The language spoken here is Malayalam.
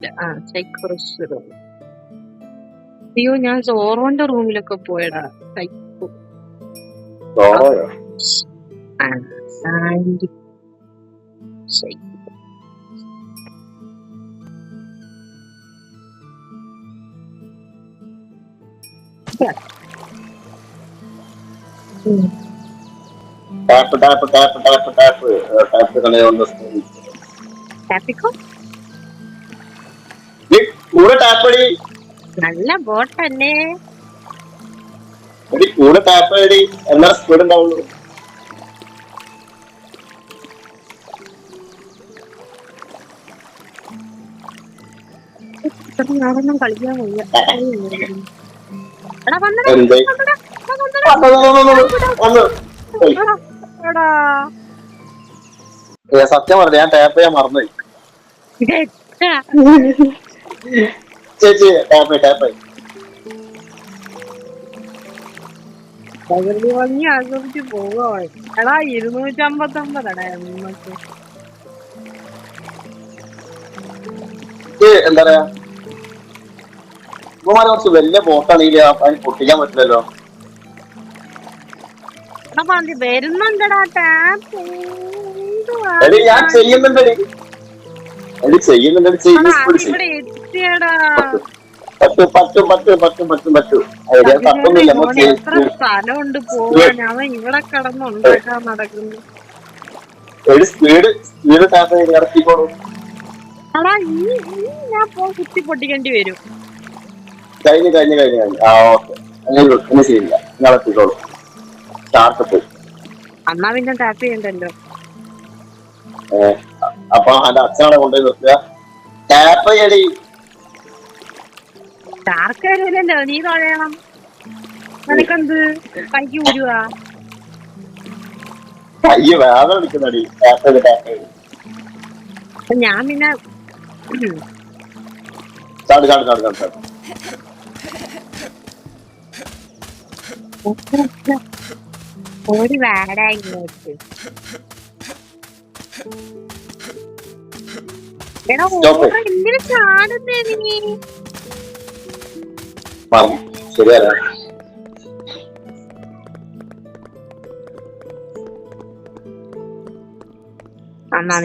സൈക്കോറിസ്റ്റ് റൂം. അയ്യോ ഞാൻ സോറോന്റെ റൂമിലൊക്കെ പോയടാ. Psycho Sandy psycho. ടാപ്പിക്കോ നല്ല ബോട്ടല്ലേ. കൂടെ ടാപ്പ് ചെയ്തി എല്ലാ സ്പീഡ് ഉണ്ടാവുള്ളൂ. ഞാനൊന്നും കളിക്കാൻ വയ്യ. സത്യം പറഞ്ഞു ഞാൻ ടാപ്പ് ചെയ്യാൻ മറന്നുപോയി. ചേച്ചി ടാപ്പ് പ്രകൃതി ഭംഗി ആസ്വദിച്ച് പോവാ. എടാ 259 നമുക്ക്. എന്താ പറയാ ഇവന്മാരെ കുറച്ച് വലിയ ബോട്ടാണെങ്കിൽ അതിന് പൊട്ടിക്കാൻ പറ്റില്ലല്ലോ. വരുന്നുണ്ടടാ ടാപ്പ്. ഞാൻ ചെയ്യുന്നുണ്ട് ഇവിടെ എത്തിയടാ. എത്ര സ്ഥലമുണ്ട് പോവാൻ. അവൻ ഇവിടെ കിടന്നുണ്ടാക്കാൻ നടക്കുന്നു. അടാ ഞാൻ കുത്തി പൊട്ടിക്കേണ്ടി വരും. കഴിഞ്ഞു ശരിയില്ല എത്തിക്കോളൂ. അന്നാ പിന്നെ ടാപ്പ് ചെയ്യണ്ടല്ലോ. അപ്പൊ എന്റെ അച്ഛനവിടെ കൊണ്ടുപോയി നിർത്തുക. ടാപ്പ് ചെയ്യടി. ചാർക്കല്ലോ നീ തൊഴയണം. നിനക്കെന്ത് കൈക്ക് ഊരുവാ. കൈ വേദന എടുക്കുന്നടി ടാപ്പ് ചെയ്ത്. ഞാൻ പിന്നെ ഒരു വേടാ ഇങ്ങോട്ട്. എടാ എന്തിനു ചാടുന്നേ നീ. ശരിയല്ല അന്നാ